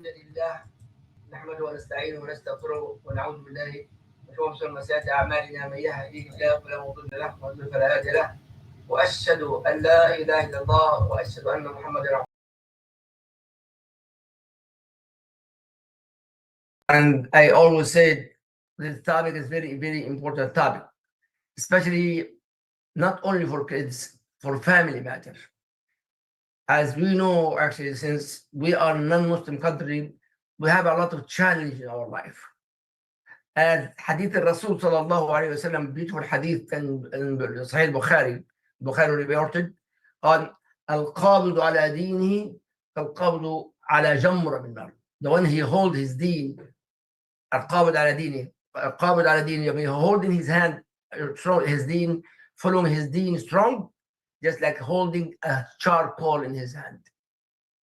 لله نحمده ونستعينه ونستغفره ونعوذ بالله من شرور وسيئات اعمالنا من يهده الله فلا مضل له ومن يضلل فلا هادي له واشهد ان لا اله الا الله واشهد ان محمدا عبده. And I always said this topic is very important topic, especially not only for kids, for family matter. As we know, actually, since we are a non-Muslim country, we have a lot of challenge in our life. As Hadith al-Rasul sallallahu alayhi wa sallam, beautiful hadith in Sahih Bukhari reported on al-qabdu ala dinihi al-qabdu ala jamra min nar. The one he hold his deen, al-qabd ala dinihi, al-qabd ala dinihi, I mean, holding his hand, his deen, following his deen strong, just like holding a charcoal in his hand,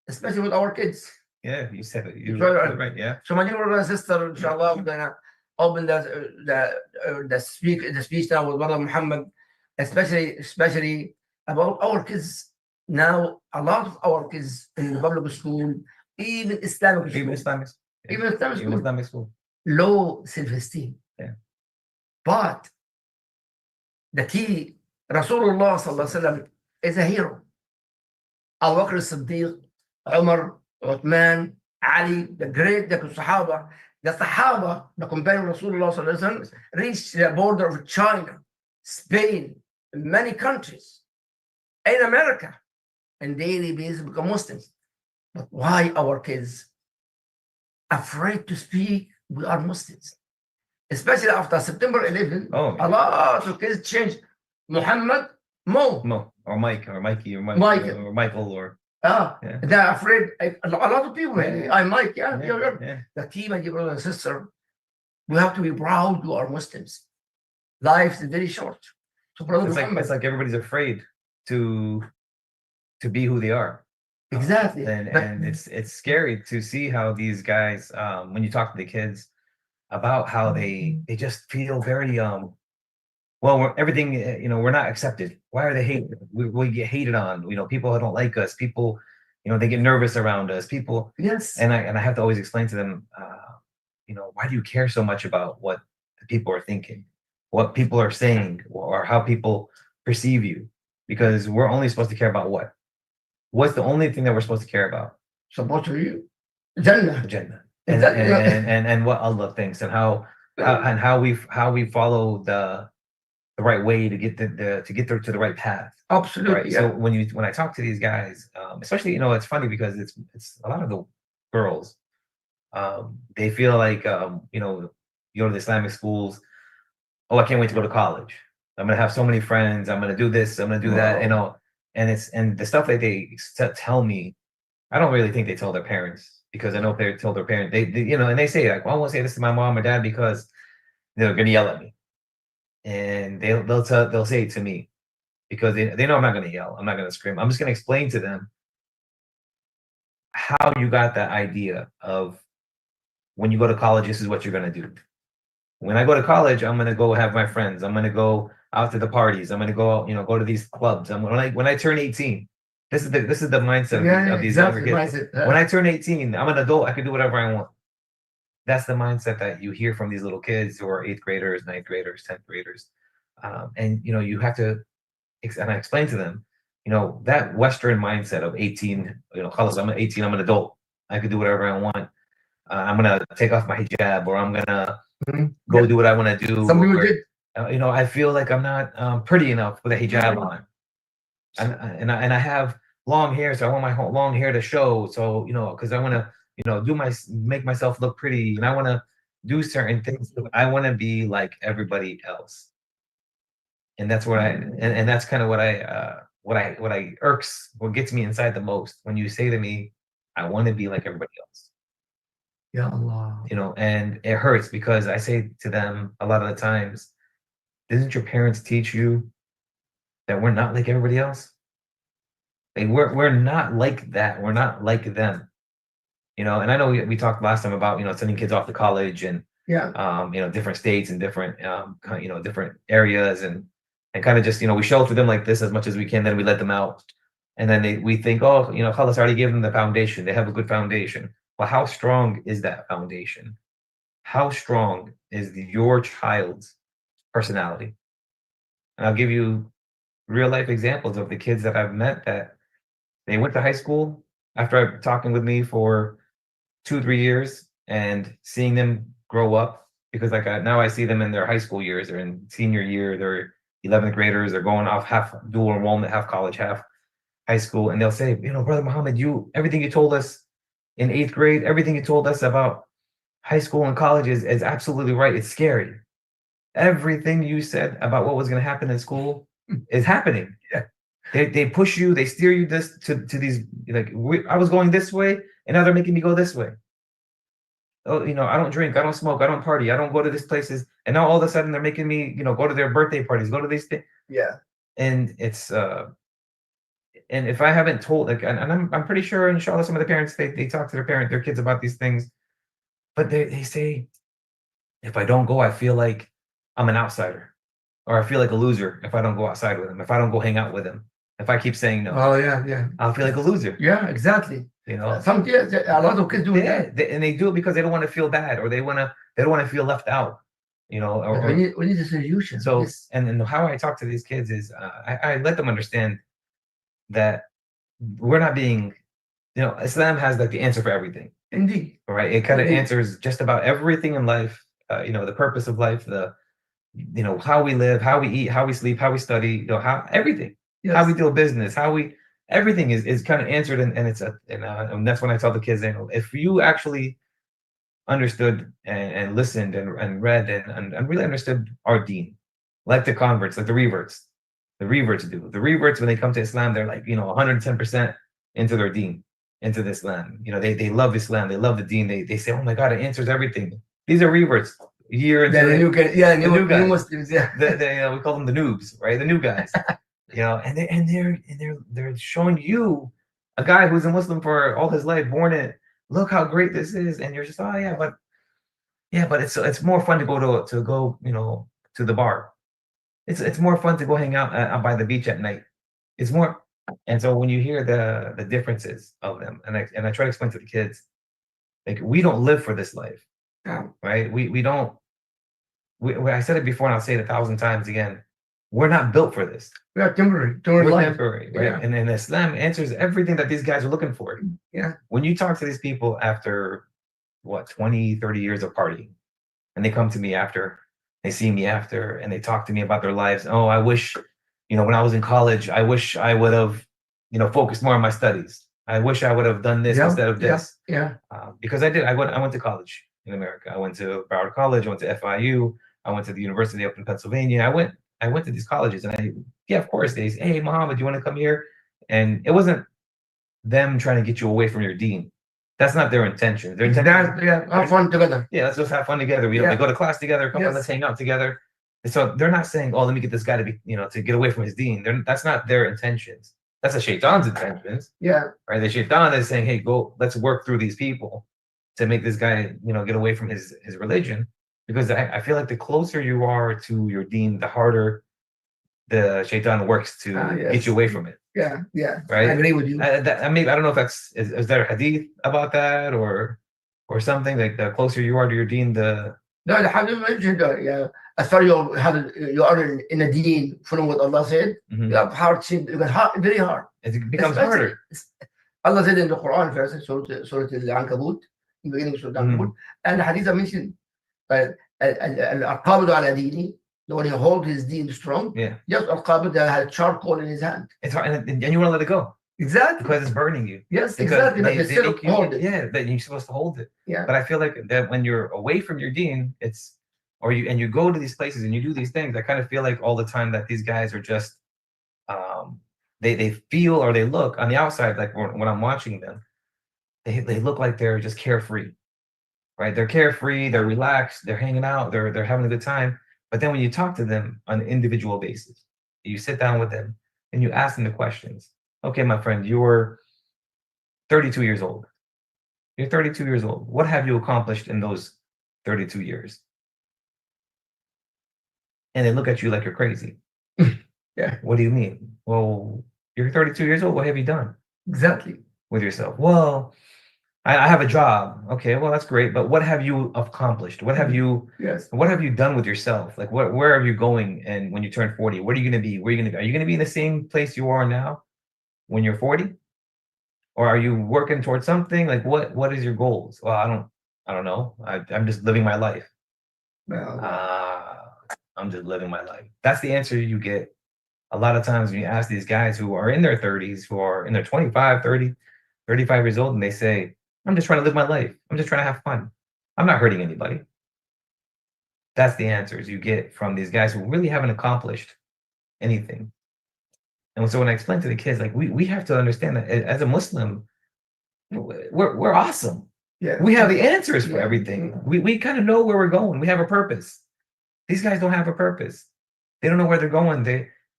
especially with our kids. Yeah, you said it. You're right. Yeah. So, my dear brother and sister, inshallah, we're gonna open the speech now with Brother Muhammad, especially about our kids. Now, a lot of our kids in the public school, even Islamic school, even Islamic school, low self-esteem. Yeah. But the key, Rasulullah sallallahu alaihi wasallam is a hero. Abu Bakr as-Siddiq, Umar, Uthman, Ali, the Sahaba, the companion of Rasulullah sallallahu alaihi wasallam, reached the border of China, Spain, many countries, in America, and daily basis become Muslims. But why our kids afraid to speak we are Muslims? Especially after September 11, a lot of kids changed. Muhammad, Mo, or Mike, or Mikey, or Michael, or Michael, or they're afraid. A lot of people. I'm Mike. Yeah. The key, my dear brother and sister, we have to be proud we are Muslims. Life is very short. So, brother, it's like everybody's afraid to be who they are. Exactly. And it's scary to see how these guys, when you talk to the kids about how they just feel very well, everything, we're not accepted. Why are they hated? We get hated on. People don't like us. People, they get nervous around us. People. Yes. And I have to always explain to them, why do you care so much about what the people are thinking, what people are saying, or how people perceive you? Because we're only supposed to care about what? What's the only thing that we're supposed to care about? Supposed to you, Jannah. Jannah. And what Allah thinks, and how we follow the right way to get to the right path. Absolutely. Right. Yeah. So when I talk to these guys, especially, it's funny because it's a lot of the girls, they feel like, you go to the Islamic schools. Oh, I can't wait to go to college. I'm gonna have so many friends. I'm gonna do this. I'm gonna do that. And the stuff that they tell me, I don't really think they tell their parents, because I know if they tell their parents, they and they say, like, well, I won't say this to my mom or dad because they're gonna yell at me. And they'll say it to me because they know I'm not going to yell. I'm not going to scream. I'm just going to explain to them how you got that idea of when you go to college, this is what you're going to do. When I go to college, I'm going to go have my friends. I'm going to go out to the parties. I'm going to go, go to these clubs. When I turn 18, this is the mindset of these younger kids. When I turn 18, I'm an adult. I can do whatever I want. That's the mindset that you hear from these little kids who are 8th graders, 9th graders, 10th graders. And you have to, and I explain to them, that Western mindset of 18, I'm 18, I'm an adult. I can do whatever I want. I'm going to take off my hijab, or I'm going to go do what I want to do. Some people did. I feel like I'm not pretty enough with a hijab on. And I have long hair, so I want my long hair to show. So, because I want to, make myself look pretty, and I want to do certain things. I want to be like everybody else, and that's what and that's kind of what gets me inside the most when you say to me, I want to be like everybody else. Ya Allah. And it hurts because I say to them a lot of the times, didn't your parents teach you that we're not like everybody else? Like we're not like that. We're not like them. And I know we talked last time about, sending kids off to college and, different states and different, different areas and kind of just, we shelter them like this as much as we can. Then we let them out. And then we think, oh, Khalas already gave them the foundation. They have a good foundation. Well, how strong is that foundation? How strong is your child's personality? And I'll give you real life examples of the kids that I've met that they went to high school after talking with me for 2, 3 years and seeing them grow up, because like now I see them in their high school years, they're in senior year, they're 11th graders, they're going off half dual enrollment, half college, half high school, and they'll say, Brother Muhammad, everything you told us in 8th grade, everything you told us about high school and college is absolutely right. It's scary. Everything you said about what was going to happen in school is happening. They push you, they steer you this to these, like, I was going this way and now they're making me go this way. Oh, I don't drink, I don't smoke, I don't party, I don't go to these places, and now all of a sudden they're making me, go to their birthday parties, go to these things. Yeah. And it's and if I haven't told, like, and I'm pretty sure, inshallah, some of the parents, they talk to their kids about these things, but they say, if I don't go, I feel like I'm an outsider, or I feel like a loser if I don't go outside with them, if I don't go hang out with them, if I keep saying no. Oh yeah. I'll feel like a loser. Yeah, exactly. Some kids, a lot of kids do that. And they do it because they don't want to feel bad, or they don't want to feel left out. Or we need a solution. So, yes. and how I talk to these kids is, I let them understand that we're not being, Islam has like the answer for everything. Indeed. Right? It kind of answers just about everything in life. The purpose of life, how we live, how we eat, how we sleep, how we study, how everything, yes. How we do business, everything is kind of answered, and it's and that's when I tell the kids, if you actually understood and listened and read and really understood our deen, like the converts, like the reverts do. The reverts, when they come to Islam, they're like 110% into their deen, into this Islam. They love Islam, they love the deen. They say, oh my God, it answers everything. These are reverts. Year into the new guys. New Muslims, yeah. We call them the noobs, right? The new guys. And they're showing you a guy who's a Muslim for all his life, born in. Look how great this is, and you're just, oh yeah, but it's more fun to go to the bar. It's more fun to go hang out by the beach at night. It's more, and so when you hear the differences of them, and I try to explain to the kids, like, we don't live for this life. Yeah. Right? We don't. I said it before, and I'll say it 1,000 times again. We're not built for this. We are temporary. We're temporary, right? Yeah. And Islam answers everything that these guys are looking for. Yeah. When you talk to these people after 20, 30 years of partying, and they come to me after, they see me after, and they talk to me about their lives. Oh, I wish, when I was in college, I wish I would have, focused more on my studies. I wish I would have done this instead of this. Yeah. Because I did. I went to college in America. I went to Broward College. I went to FIU. I went to the university up in Pennsylvania. I went to these colleges, and of course, they say, hey, Muhammad, you want to come here? And it wasn't them trying to get you away from your deen. That's not their intention. Their intention, have fun together. Yeah, let's just have fun together. We go to class together. Come on, let's hang out together. And so they're not saying, oh, let me get this guy to be, to get away from his deen. That's not their intentions. That's a shaitan's intentions. Yeah. Right. The shaitan is saying, hey, let's work through these people to make this guy, get away from his religion. Because I feel like the closer you are to your deen, the harder the shaitan works to get you away from it. Yeah. Right. I agree with you. I don't know if is there a hadith about that or something, like the closer you are to your deen, the hadith mentioned as far as you are in a deen, following what Allah said, you have hardship, very hard. It becomes harder. Allah said in the Quran, for instance, Surah Al-Ankabut, in the beginning of Surah Al-Ankabut, and the hadith I mentioned, Al-Qabid ala dini, the one who holds his deen strong, just Al-Qabid that had charcoal in his hand. It's hard, and you want to let it go. Exactly. Because it's burning you. Yes, exactly. Hold it. Yeah, that you're supposed to hold it. Yeah. But I feel like that when you're away from your deen, you go to these places and you do these things, I kind of feel like all the time that these guys are just, they feel, or they look on the outside, like when I'm watching them, they look like they're just carefree, right? They're carefree, they're relaxed, they're hanging out, they're having a good time. But then when you talk to them on an individual basis, you sit down with them and you ask them the questions. Okay, my friend, you're 32 years old. You're 32 years old. What have you accomplished in those 32 years? And they look at you like you're crazy. Yeah. What do you mean? Well, you're 32 years old. What have you done? Exactly. With yourself? Well, I have a job. Okay, well, that's great. But what have you accomplished? What have you Yes. what have you done with yourself? Like where are you going? And when you turn 40, what are you going to be? Where are you going to be? Are you going to be in the same place you are now when you're 40? Or are you working towards something? Like what is your goals? Well, I don't know. I'm just living my life. Well, I'm just living my life. That's the answer you get a lot of times when you ask these guys who are in their 30s, who are in their 25, 30, 35 years old, and they say, I'm just trying to live my life. I'm just trying to have fun. I'm not hurting anybody. That's the answers you get from these guys who really haven't accomplished anything. And so when I explain to the kids, like we have to understand that as a Muslim, we're awesome. yeah. We have the answers for Yeah. everything. We kind of know where we're going. We have a purpose. These guys don't have a purpose. They don't know where they're going.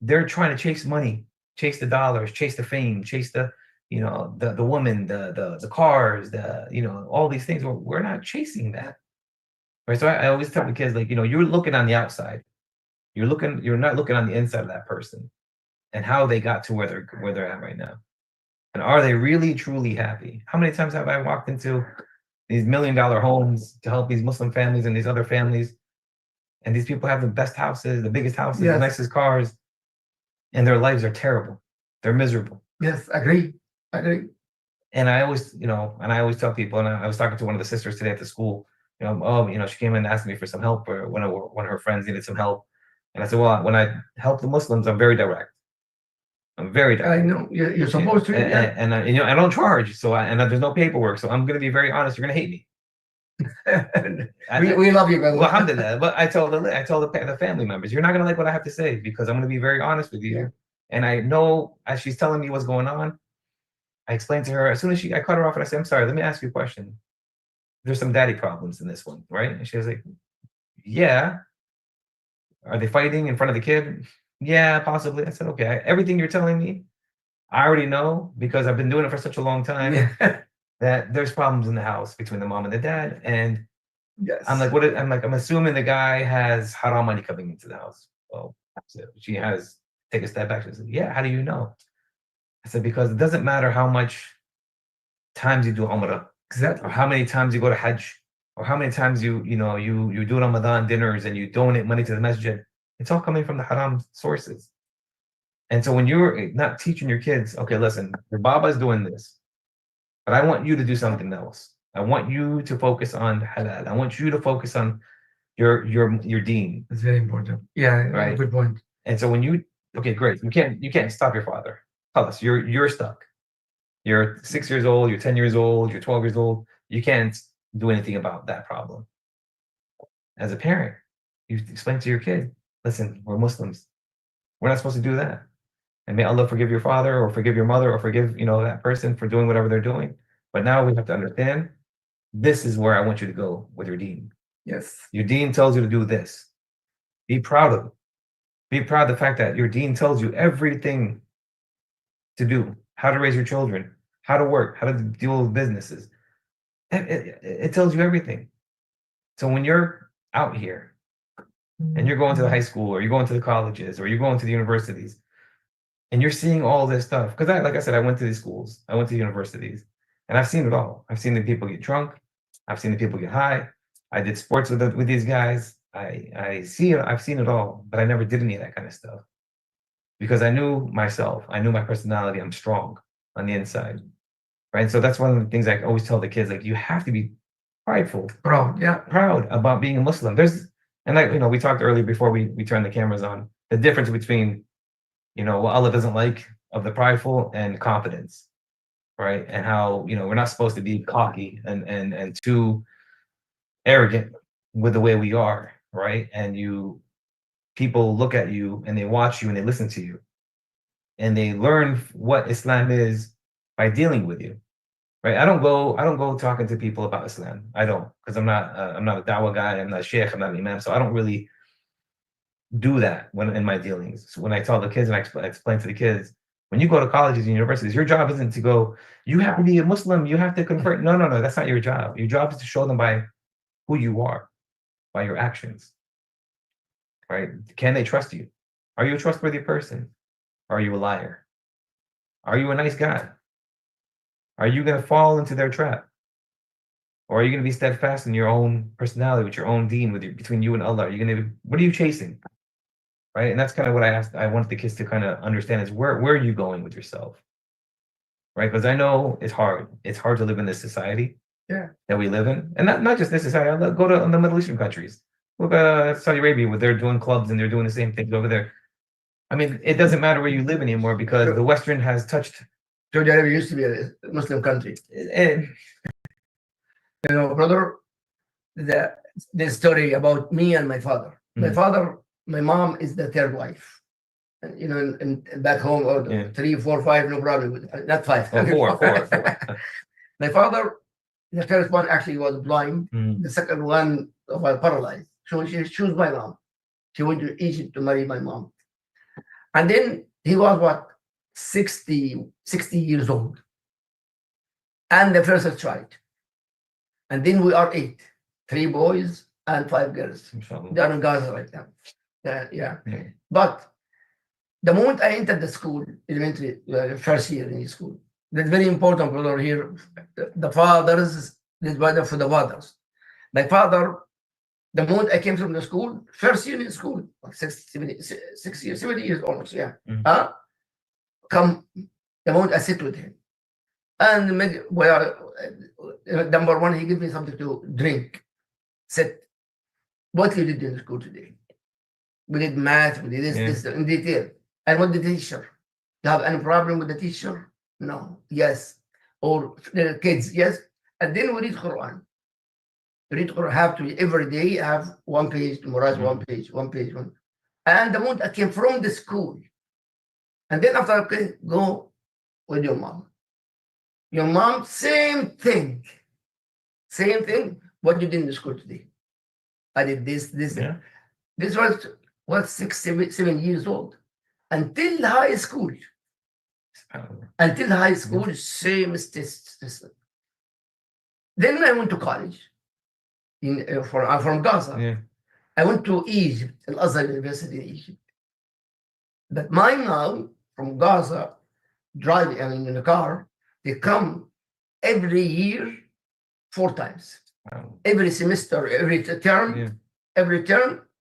They're trying to chase money, chase the dollars, chase the fame, chase the the woman, the cars, all these things. We're not chasing that. Right. So I always tell the kids, like, you're looking on the outside. You're not looking on the inside of that person and how they got to where they're at right now. And are they really truly happy? How many times have I walked into these $1 million homes to help these Muslim families and these other families? And these people have the best houses, the biggest houses, the Yes. nicest cars, and their lives are terrible. They're miserable. Yes, agree. And I always tell people, and I was talking to one of the sisters today at the school, she came in and asked me for some help, or one of her friends needed some help. And I said, well, when I help the Muslims, I'm very direct. I'm very direct. I know you're supposed to. Yeah. And I don't charge, and there's no paperwork, so I'm going to be very honest. You're going to hate me. we love you, brother. Well, alhamdulillah. But I told the family members, you're not going to like what I have to say, because I'm going to be very honest with you. Yeah. And I know, as she's telling me what's going on, I explained to her, as soon as I cut her off, and I said, I'm sorry, let me ask you a question. There's some daddy problems in this one, right? And she was like, yeah. Are they fighting in front of the kid? Yeah, possibly. I said, okay, everything you're telling me, I already know, because I've been doing it for such a long time, Yeah. that there's problems in the house between the mom and the dad. And Yes. I'm assuming the guy has haram money coming into the house. Well, so she has take a step back. She said, yeah, how do you know? I said, because it doesn't matter how much times you do Umrah, Exactly. or how many times you go to Hajj, or how many times you do Ramadan dinners and you donate money to the masjid. It's all coming from the haram sources. And so when you're not teaching your kids, okay, listen, your Baba's doing this, but I want you to do something else. I want you to focus on halal. I want you to focus on your deen. It's very important. Yeah, Right. Good point. And so okay, great. You can't stop your father. Tell us, you're stuck. You're 6 years old, you're 10 years old, you're 12 years old. You can't do anything about that problem. As a parent, you explain to your kid, listen, we're Muslims. We're not supposed to do that. And may Allah forgive your father, or forgive your mother, or forgive, that person for doing whatever they're doing. But now we have to understand, this is where I want you to go with your deen. Yes. Your deen tells you to do this. Be proud of it. Be proud of the fact that your deen tells you everything to do, how to raise your children, how to work, how to deal with businesses. It tells you everything. So when you're out here and you're going to the high school, or you're going to the colleges, or you're going to the universities, and you're seeing all this stuff, because like I said, I went to these schools, I went to universities, and I've seen it all. I've seen the people get drunk. I've seen the people get high. I did sports with these guys. I see it. I've seen it all, but I never did any of that kind of stuff, because I knew myself. I knew my personality. I'm strong on the inside, right? And so that's one of the things I always tell the kids, like, you have to be prideful, Proud. Yeah. proud about being a Muslim. We talked earlier before we turned the cameras on, the difference between, what Allah doesn't like of the prideful and confidence, right? And how, we're not supposed to be cocky and too arrogant with the way we are, right? And people look at you and they watch you and they listen to you, and they learn what Islam is by dealing with you, right? I don't go talking to people about Islam. I don't, because I'm not a dawah guy. I'm not a sheikh. I'm not an imam. So I don't really do that in my dealings. So when I tell the kids, and I explain to the kids, when you go to colleges and universities, your job isn't to go, you have to be a Muslim, you have to convert. No, that's not your job. Your job is to show them by who you are, by your actions, right? Can they trust you? Are you a trustworthy person? Are you a liar? Are you a nice guy? Are you going to fall into their trap? Or are you going to be steadfast in your own personality, with your own deen, between you and Allah? Are you going to, what are you chasing? Right? And that's kind of what I want the kids to kind of understand is where are you going with yourself? Right? Because I know it's hard. It's hard to live in this society that we live in. And not just this society. Go to the Middle Eastern countries. Look at Saudi Arabia, where they're doing clubs and they're doing the same things over there. I mean, it doesn't matter where you live anymore because the Western has touched. Saudi Arabia used to be a Muslim country. And, Brother, the story about me and my father. My mom is the third wife. And back home, or 3, 4, 5, no problem. Not 5. Four. My father, the first one actually was blind. The second one was paralyzed. So she chose my mom. She went to Egypt to marry my mom. And then he was 60 years old. And the first child. And then we are 8, 3 boys and 5 girls. They are in Gaza right now. But the moment I entered the school, elementary, first year in school, that's very important, brother. Here, the fathers, this brother for the fathers. My father, the moment I came from the school, first year in school, 70 years almost, come the moment I sit with him. And number one, he gave me something to drink. Said, what you did in school today? We did math, we did this in detail. And what the teacher? You have any problem with the teacher? No. Yes. Or the kids? Yes. And then we read Quran. Read Quran, have to every day have 1 page to memorize, 1 page. And the moment I came from the school, and then after I go with your mom. Your mom, same thing. What you did in the school today? I did this. Yeah. This was 6, 7 years old. Until high school. Same system. Then I went to college. I'm from Gaza. Yeah. I went to Egypt, Al-Azhar University in Egypt. But mine now, from Gaza, driving, in the car, they come every year 4 times. Wow. Every semester, every term,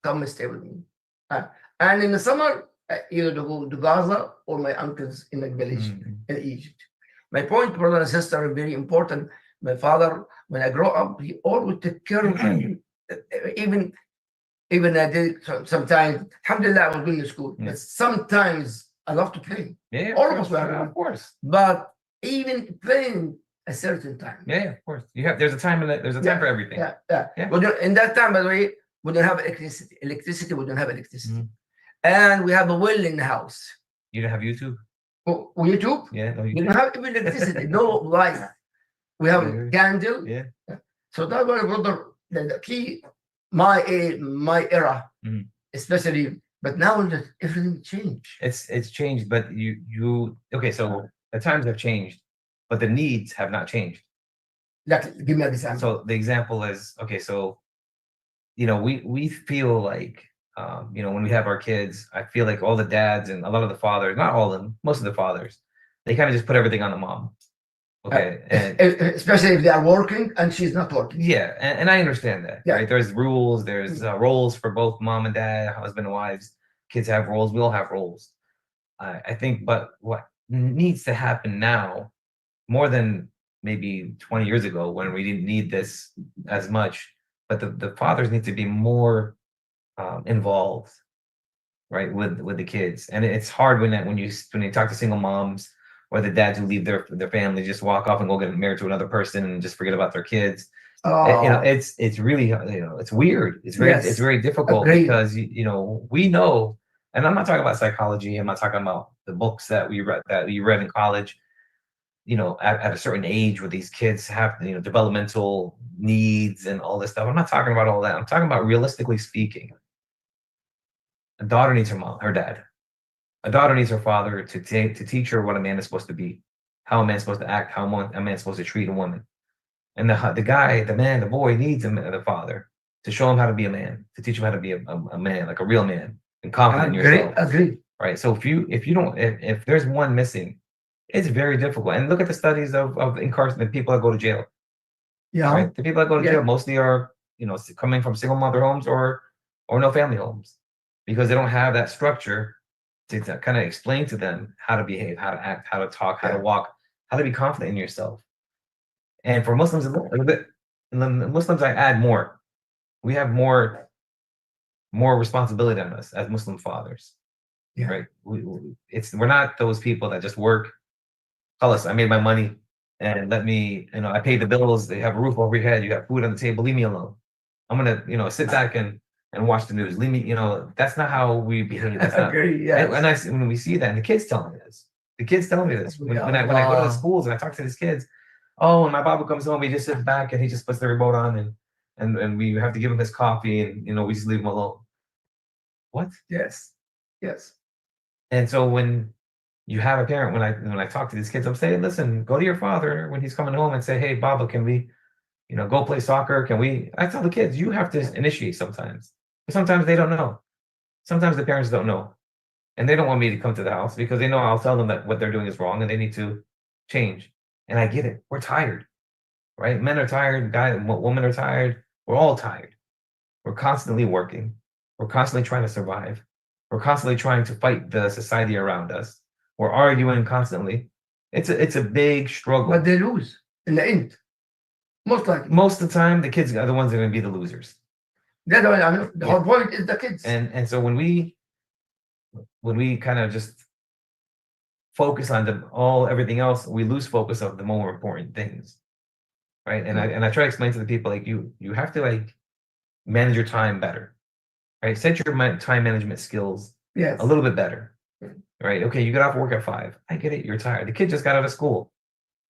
come and stay with me. And in the summer, either to go to Gaza or my uncles in the village in Egypt. My point, brother and sister, is very important. My father, when I grow up, he always took care of me. Even I did sometimes, alhamdulillah, I was going to school. But sometimes I love to play. Yeah, all of us were, of course. But even playing a certain time. Yeah, of course. There's a time for everything. Yeah. In that time, by the way, we don't have electricity. We don't have electricity. And we have a well in the house. You don't have YouTube? Oh, YouTube? Yeah. No, we don't have even electricity, no light. We have a candle. Yeah. So that was, brother, the key, my era, especially. But now everything changed. It's changed, but you okay, so the times have changed, but the needs have not changed. Like, give me an example. So the example is, okay, so we feel like when we have our kids, I feel like all the dads and a lot of the fathers, not all of them, most of the fathers, they kind of just put everything on the mom. Okay. And especially if they are working and she's not working. Yeah. And I understand that. Right. There's rules, there's roles for both mom and dad, husband and wives. Kids have roles. We all have roles. I think, but what needs to happen now, more than maybe 20 years ago when we didn't need this as much, but the fathers need to be more involved, right, with the kids. And it's hard when you talk to single moms or the dads who leave their family, just walk off and go get married to another person and just forget about their kids. It's really it's weird. It's very difficult. Agreed. Because we know, and I'm not talking about psychology. I'm not talking about the books that we read in college. At a certain age where these kids have developmental needs and all this stuff. I'm not talking about all that. I'm talking about realistically speaking. A daughter needs her dad. A daughter needs her father to teach her what a man is supposed to be, how a man's supposed to act, how a man's supposed to treat a woman. And the boy needs the father to show him how to be a man, to teach him how to be a man, like a real man, and confident in yourself. Agree. Right. So if there's one missing, it's very difficult. And look at the studies of incarcerated people that go to jail. Yeah. right? The people that go to Yeah. jail mostly are, coming from single mother homes or no family homes, because they don't have that structure to kind of explain to them how to behave, how to act, how to talk, how to Yeah. walk, how to be confident in yourself. And for Muslims, a little bit, and then the Muslims, I add more. We have more responsibility on us as Muslim fathers, Yeah. right? We're not those people that just work. Us, I made my money, and let me, I paid the bills. They have a roof over your head. You got food on the table. Leave me alone. I'm gonna, sit back and watch the news. Leave me. That's not how we behave. That's not. Agree, And yes. when we see that, and the kids tell me this. The kids tell me this when I go to the schools and I talk to these kids. Oh, when my Baba comes home, he just sits back and he just puts the remote on, and we have to give him his coffee, and we just leave him alone. What? Yes. Yes. And so when you have a parent, when I talk to these kids, I'm saying, listen, go to your father when he's coming home and say, hey, Baba, can we, go play soccer? Can we? I tell the kids, you have to initiate sometimes. But sometimes they don't know. Sometimes the parents don't know. And they don't want me to come to the house because they know I'll tell them that what they're doing is wrong and they need to change. And I get it. We're tired, right? Men are tired, women are tired. We're all tired. We're constantly working. We're constantly trying to survive. We're constantly trying to fight the society around us. We're arguing constantly. It's a big struggle. But they lose in the end. Most likely. Most of the time, the kids are the ones that are going to be the losers. That's what I mean. The whole point is the kids. And so when we kind of just focus on everything else, we lose focus of the more important things, right? And I try to explain to the people, like, you have to manage your time better, right? Set your time management skills Yes. a little bit better, right? Okay, you get off work at 5. I get it. You're tired. The kid just got out of school,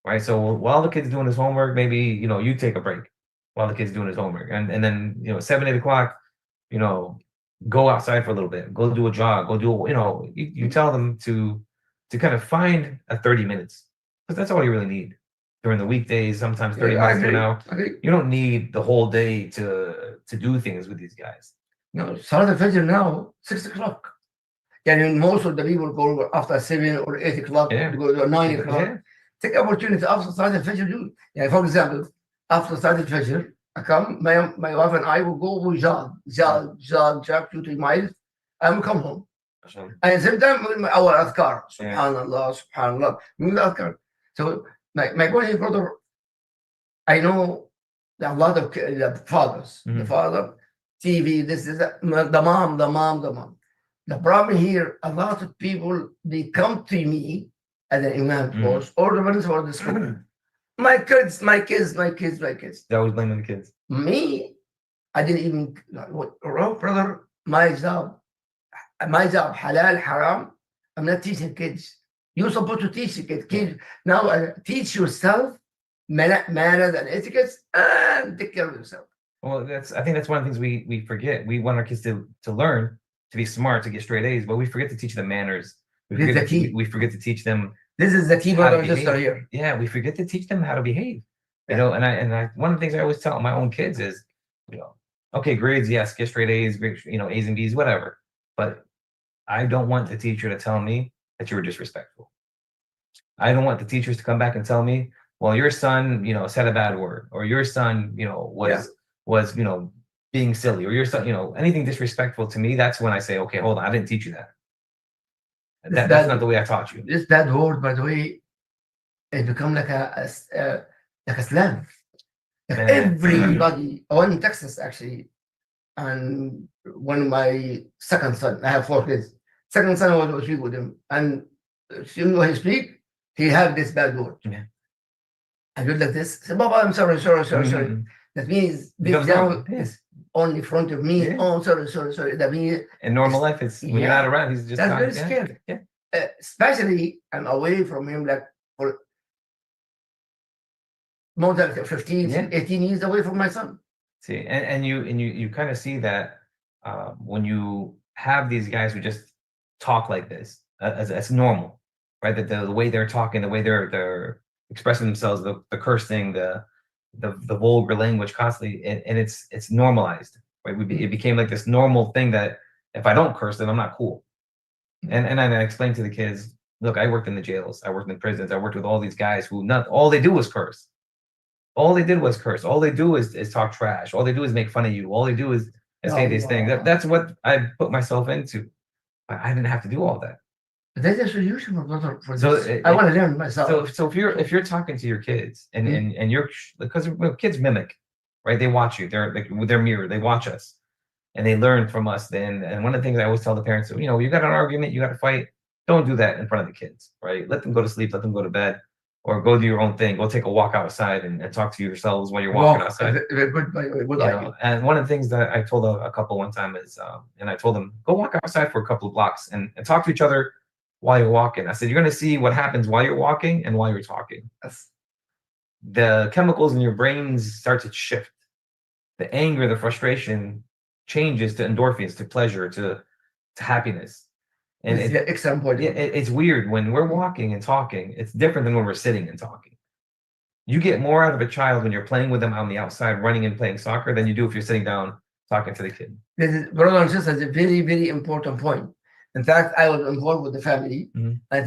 right? So while the kid's doing his homework, maybe you take a break while the kid's doing his homework, and then 7, 8 o'clock, go outside for a little bit, go do a jog, go do you tell them to kind of find a 30 minutes, because that's all you really need during the weekdays. Sometimes 30 minutes to an hour. You don't need the whole day to do things with these guys. No, Salat al-Fajr now 6 o'clock. And most of the people go after 7 or 8 o'clock, Yeah. to go to 9 o'clock. Yeah. Take opportunity after Salat al-Fajr. For example, after Salat al-Fajr, I come, my wife and I will go, we jog 2-3 miles, and we come home. And sometimes our adhkar, subhanallah, subhanallah, adhkar. So my point, brother, I know that a lot of the fathers, the father, TV, this is the mom. The problem here, a lot of people, they come to me as an imam course or the ones for the school. My kids. They always blaming the kids. Me, I didn't even, brother, my job, halal, haram. I'm not teaching kids. You're supposed to teach the kids. Now teach yourself manners and etiquettes and take care of yourself. Well, I think that's one of the things we forget. We want our kids to learn, to be smart, to get straight A's, but we forget to teach them manners. We forget to teach them. This is the key, brother and sister here. Yeah, we forget to teach them how to behave. And I one of the things I always tell my own kids is, okay, grades, yes, get straight A's, A's and B's, whatever. But I don't want the teacher to tell me that you were disrespectful. I don't want the teachers to come back and tell me, well, your son, said a bad word, or your son, was being silly, or your son, anything disrespectful to me. That's when I say, okay, hold on, I didn't teach you that. That's not the way I taught you. This bad word, by the way, it become like a slang. Everybody. I went in Texas actually, and when my second son, I have 4 kids. Second son was speak with him, and when he speak, he have this bad word. Yeah. I do like this. Say, Baba, I'm sorry. That means deep down is only in front of me. Yeah. Oh, sorry. That means in normal life, it's when you're not around, he's just very scary. Yeah. Especially I'm away from him like for more than 15, 18 years away from my son. See, and you kind of see that when you have these guys who just talk like this as normal, right? That the way they're talking, the way they're expressing themselves, the cursing, the vulgar language constantly, and it's normalized, right? It became like this normal thing that if I don't curse, then I'm not cool. And I explained to the kids, look, I worked in the jails, I worked in prisons, I worked with all these guys who not all they do is curse. all they did was curse. All they do is talk trash. All they do is make fun of you. All they do is say these things. That's what I put myself into. I didn't have to do all that. There's a solution, my brother, for So this. I want to learn myself. So if you're talking to your kids and Mhm. and you're, because kids mimic, right? They watch you. They're like with their mirror. They watch us and they learn from us. Then, and one of the things I always tell the parents, you got an argument, you got to fight. Don't do that in front of the kids, right? Let them go to sleep. Let them go to bed, or go do your own thing. Go take a walk outside and talk to yourselves while you're walking outside. Very good, good idea. And one of the things that I told a couple one time is, and I told them, go walk outside for a couple of blocks and talk to each other while you're walking. I said, you're going to see what happens while you're walking and while you're talking. Yes. The chemicals in your brains start to shift. The anger, the frustration changes to endorphins, to pleasure, to happiness. And it's weird when we're walking and talking. It's different than when we're sitting and talking. You get more out of a child when you're playing with them on the outside, running and playing soccer, than you do if you're sitting down talking to the kid. This is, brother and sister, is a very, very important point. In fact, I was involved with the family, and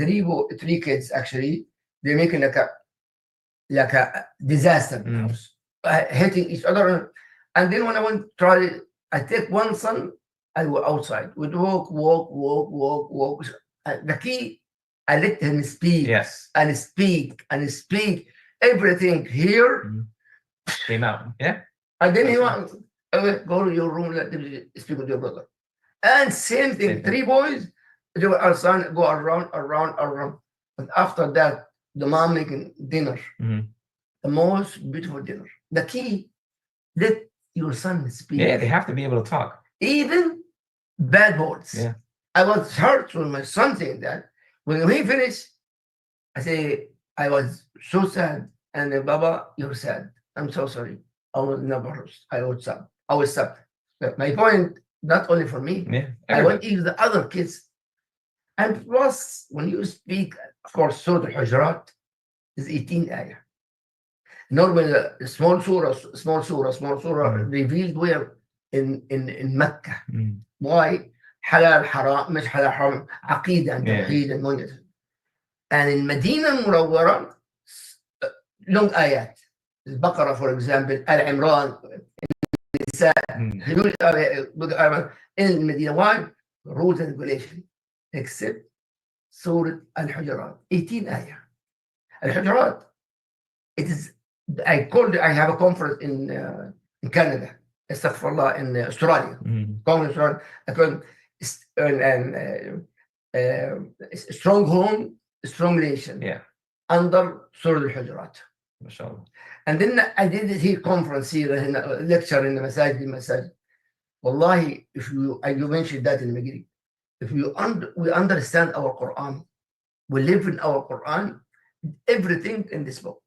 three kids actually. They're making like a disaster in the house, hitting each other. And then when I went to try, I take one son, I go outside. We'd walk. The key, I let him speak. Yes. And speak. Everything here came out. Yeah. And then he went, go to your room, let them speak with your brother. And same thing, three boys, our son go around. And after that, the mom making dinner, the most beautiful dinner. The key, let your son speak. Yeah, they have to be able to talk. Even bad words. Yeah. I was hurt when my son saying that. When he finished, I say, I was so sad. And then, Baba, you're sad. I'm so sorry. I will never. I will stop. But my point, not only for me. Yeah. I want even the other kids. And plus, when you speak, of course, Surah Al-Hujurat is 18 ayah. Normally, a small surah revealed where in Mecca. Why? Halal, haram, مش halal, haram, عقيدة and tawheed and money. And in Medina Munawwara, long ayat. Al-Baqarah, for example, Al-Imran, Nisa, huge in Medina. Why? Rules and regulations. Except Surah Al-Hujurat, 18 ayah. Al-Hujurat, it is, I have a conference in Canada, Astaghfirullah, in Australia. Conference, strong home, strong nation. Yeah. Under Surah Al-Hujurat. Mashallah. And then I did it here, conference here, in a lecture in the masajid. Wallahi, if you mentioned that in the beginning, if we understand our Quran, we live in our Quran, everything in this book,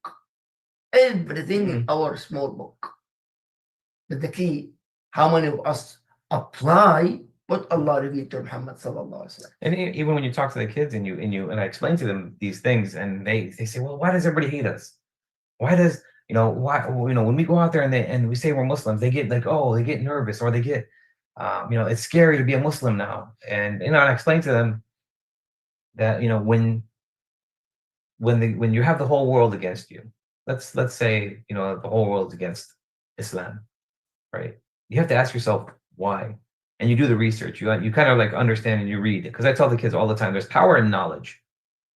everything in our small book. But the key, how many of us apply what Allah revealed to Muhammad sallallahu alaihi wasallam? And even when you talk to the kids and I explain to them these things, and they say, well, why does everybody hate us? Why does when we go out there and we say we're Muslims, they get like, oh, they get nervous, or they get it's scary to be a Muslim now. And I explain to them that when you have the whole world against you, let's say the whole world's against Islam, right? You have to ask yourself why, and you do the research. You kind of like understand and you read, because I tell the kids all the time, there's power in knowledge,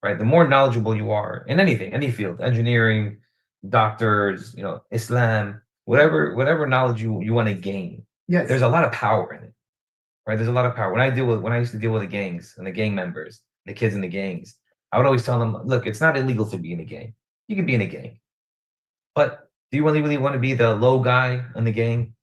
right? The more knowledgeable you are in anything, any field, engineering, doctors, Islam, whatever knowledge you want to gain. Yes. There's a lot of power in it, right? There's a lot of power. When I used to deal with the gangs and the gang members, the kids in the gangs, I would always tell them, look, it's not illegal to be in a gang. You can be in a gang, but do you really want to be the low guy in the gang,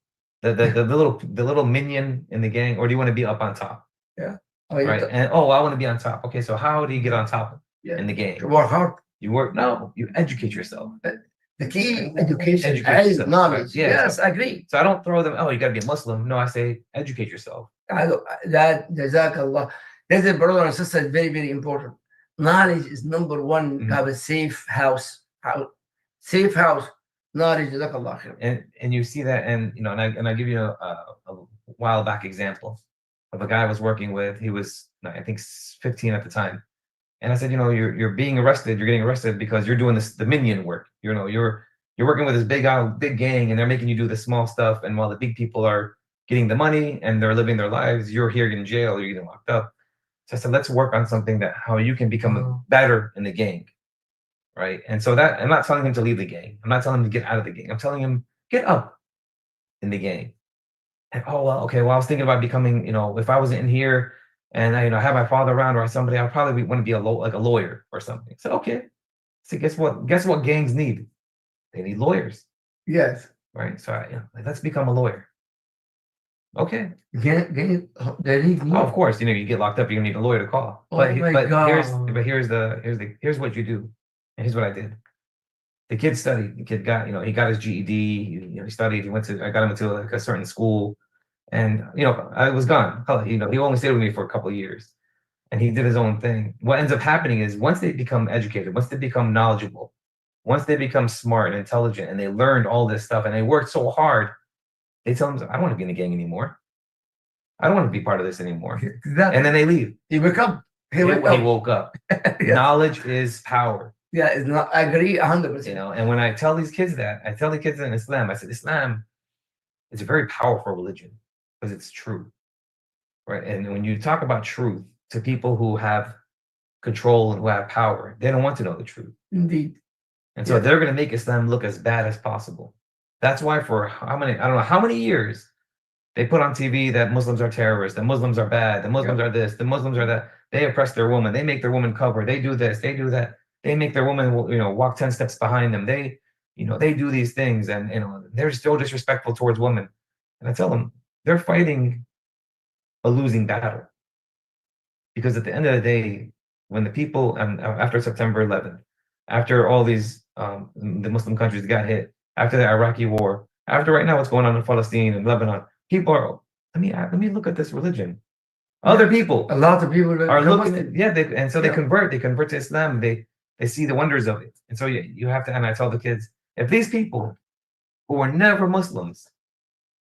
the little minion in the gang, or do you want to be up on top? Yeah. Right. And I want to be on top. Okay, so how do you get on top in the gang? You work hard. You educate yourself. The key, education, yourself, knowledge. right? Yeah, yes, I agree. So I don't throw them, you got to be a Muslim. No, I say, educate yourself. Jazakallah. That's a brother and sister, very, very important. Knowledge is number one. Have a safe house. Safe house. Knowledge, jazakallah. And you see that, and I give you a while back example of a guy I was working with. He was, I think, 15 at the time. And I said, you're being arrested. You're getting arrested because you're doing the minion work. You're You're working with this big gang, and they're making you do the small stuff. And while the big people are getting the money and they're living their lives, you're here in jail, you're getting locked up. So I said, let's work on something that how you can become better in the gang, right? And so that I'm not telling him to leave the gang. I'm not telling him to get out of the gang. I'm telling him get up in the gang. And oh well, okay. Well, I was thinking about becoming, if I wasn't in here and I, have my father around or somebody, I'd probably want to be like a lawyer or something. So okay. So guess what? Guess what gangs need? They need lawyers, Yes. right? So let's become a lawyer. Okay. They need Oh, more. of course, you get locked up, you're gonna need a lawyer to call. Oh But my God. here's what you do. And here's what I did. The kid studied. The kid got, he got his GED. He studied. I got him into like a certain school, and I was gone. He only stayed with me for a couple of years, and he did his own thing. What ends up happening is once they become educated, once they become knowledgeable, once they become smart and intelligent, and they learned all this stuff, and they worked so hard, they tell them, I don't want to be in a gang anymore. I don't want to be part of this anymore. Exactly. And then they leave. He woke up. Yes. Knowledge is power. Yeah, it's not. I agree 100%. And when I tell these kids that, I tell the kids in Islam, I said, Islam is a very powerful religion because it's true, right? And when you talk about truth to people who have control and who have power, they don't want to know the truth. Indeed. And so they're going to make Islam look as bad as possible. That's why for I don't know how many years, they put on TV that Muslims are terrorists, that Muslims are bad, the Muslims are this, the Muslims are that. They oppress their woman. They make their woman cover. They do this. They do that. They make their woman, walk 10 steps behind them. They do these things, and they're still disrespectful towards women. And I tell them they're fighting a losing battle, because at the end of the day, when the people and after September 11th, after all these the Muslim countries got hit, after the Iraqi war, after right now what's going on in Palestine and Lebanon, people are. Let me look at this religion. Other people, a lot of people are looking at, they convert to Islam. They see the wonders of it. And so you have to, and I tell the kids, if these people who were never Muslims,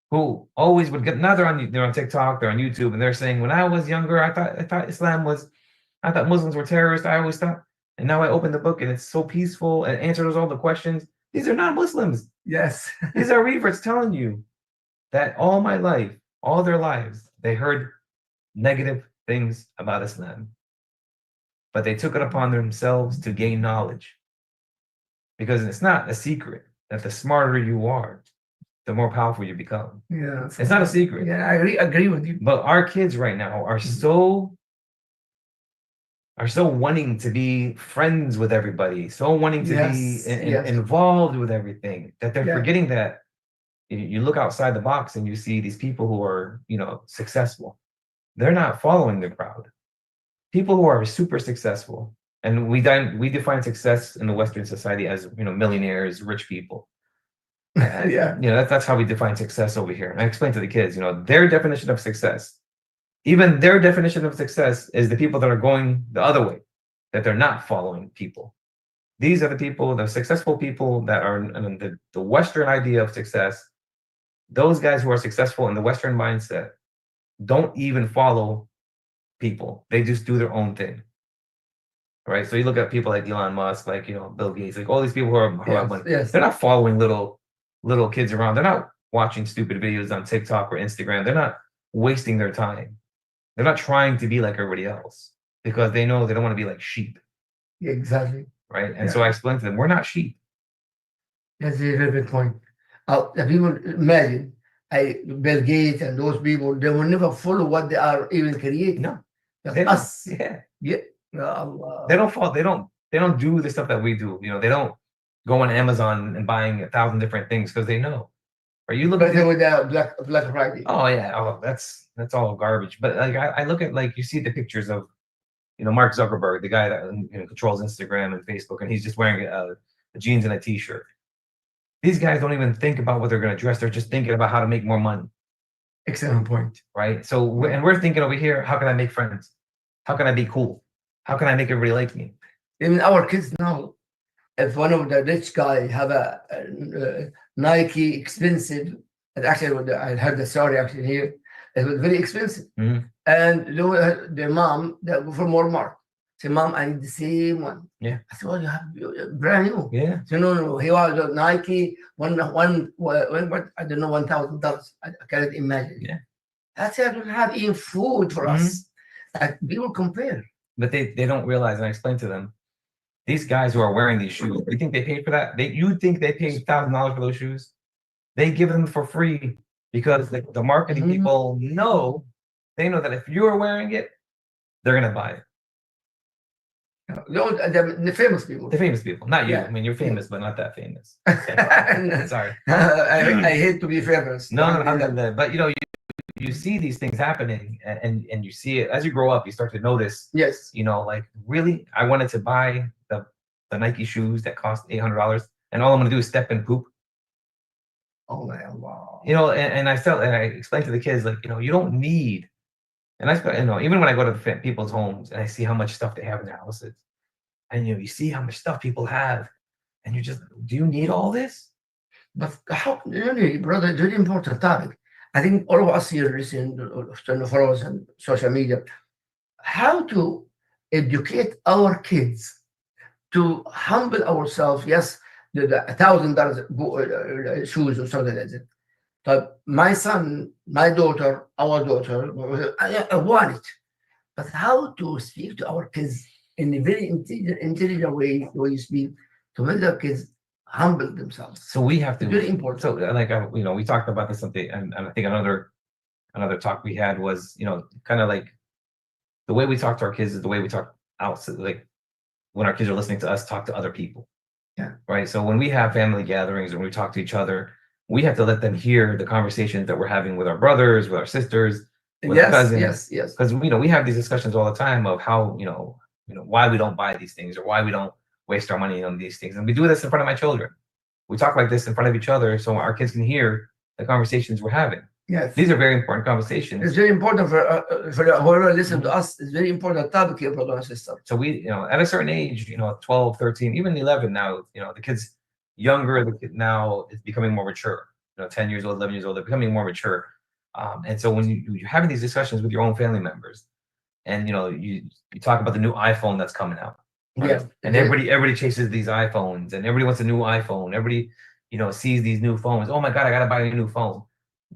who always would get, now they're on TikTok, they're on YouTube, and they're saying, when I was younger, I thought I thought Muslims were terrorists. I always thought, and now I open the book and it's so peaceful and answers all the questions. These are not Muslims. Yes. These are reverts telling you that all my life, all their lives, they heard negative things about Islam, but they took it upon themselves to gain knowledge, because it's not a secret that the smarter you are, the more powerful you become. Yeah, it's not a secret. Yeah, I agree with you. But our kids right now are so wanting to be friends with everybody, so wanting to be involved with everything, that they're forgetting that you look outside the box and you see these people who are successful. They're not following the crowd. People who are super successful, and we define success in the Western society as millionaires, rich people. That's how we define success over here. And I explain to the kids, their definition of success. Even their definition of success is the people that are going the other way, that they're not following people. These are the people, the successful people that are the Western idea of success. Those guys who are successful in the Western mindset don't even follow people. They just do their own thing. Right? So you look at people like Elon Musk, like, Bill Gates, like all these people who are money. They're not following little kids around. They're not watching stupid videos on TikTok or Instagram. They're not wasting their time. They're not trying to be like everybody else, because they know they don't want to be like sheep. Yeah, exactly. Right? And so I explain to them, we're not sheep. That's a very good point. People imagine Bill Gates and those people, they will never follow what they are even creating. No, us. Yeah. They don't follow. They don't do the stuff that we do. They don't go on Amazon and buying 1,000 different things, because they know. Are you looking at with Black Friday? Oh yeah. Oh, that's all garbage. But like I look at, like, you see the pictures of Mark Zuckerberg, the guy that controls Instagram and Facebook, and he's just wearing a jeans and a t-shirt. These guys don't even think about what they're going to dress. They're just thinking about how to make more money. Excellent point. Right? So, we're thinking over here, how can I make friends? How can I be cool? How can I make everybody like me? Even our kids now, if one of the rich guy have a Nike expensive, and actually I heard the story actually here, it was very expensive. Mm-hmm. And their mom, they go from Walmart. Say, Mom, I need the same one. Yeah. I said, well, you have brand new. Yeah. So no. He was Nike, what, I don't know, $1,000. I cannot imagine. Yeah. I said, I don't have even food for us. Like, people compare. But they don't realize, and I explained to them, these guys who are wearing these shoes, you think they paid for that? You think they paid $1,000 for those shoes? They give them for free because the marketing people know, they know that if you're wearing it, they're gonna buy it. The famous people. The famous people, not you. Yeah. I mean, you're famous, but not that famous. Sorry. I hate to be famous. No. But you see these things happening, and you see it as you grow up. You start to notice. Yes. Like, really, I wanted to buy the Nike shoes that cost $800, and all I'm gonna do is step and poop. Oh man, wow. And I explained to the kids, like, you don't need. And even when I go to people's homes and I see how much stuff they have in their houses, and you see how much stuff people have, and you're just, do you need all this? But how, really, brother, it's a very important topic. I think all of us here listening to Sunnahfollowers and social media, how to educate our kids to humble ourselves. Yes, the $1,000 shoes or something like that. But my son, my daughter, our daughter, I want it. But how to speak to our kids in a very intelligent way, the way you speak, to make their kids humble themselves. So we have to. It's very important. So, like, we talked about this something, and I think another talk we had was, kind of like the way we talk to our kids is the way we talk outside, like when our kids are listening to us talk to other people. Yeah. Right. So when we have family gatherings and we talk to each other, we have to let them hear the conversations that we're having with our brothers, with our sisters, with our cousins. Yes. Because we have these discussions all the time of how why we don't buy these things or why we don't waste our money on these things, and we do this in front of my children. We talk like this in front of each other so our kids can hear the conversations we're having. Yes. These are very important conversations. It's very important for whoever listens to us. It's very important topic here, brother and sister. So we, at a certain age, 12, 13, even 11 now, the kids younger, now is becoming more mature. 10 years old, 11 years old, they're becoming more mature. And so when you're having these discussions with your own family members, and you talk about the new iPhone that's coming out. Right? Yeah. And everybody chases these iPhones, and everybody wants a new iPhone. Everybody, sees these new phones. Oh my God, I gotta buy a new phone.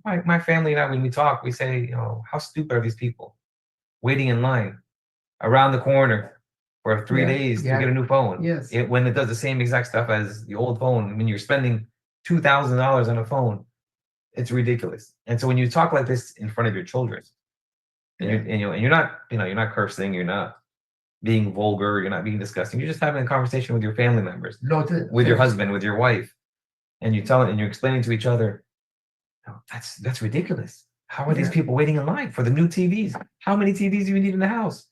My family and I, when we talk, we say, how stupid are these people waiting in line around the corner for 3 days to get a new phone? Yes. When it does the same exact stuff as the old phone. When you're spending $2,000 on a phone, it's ridiculous. And so when you talk like this in front of your children, and you're not cursing, you're not being vulgar, you're not being disgusting, you're just having a conversation with your family members, with your husband, with your wife, and you're explaining to each other, that's ridiculous. How are these people waiting in line for the new TVs? How many TVs do you need in the house?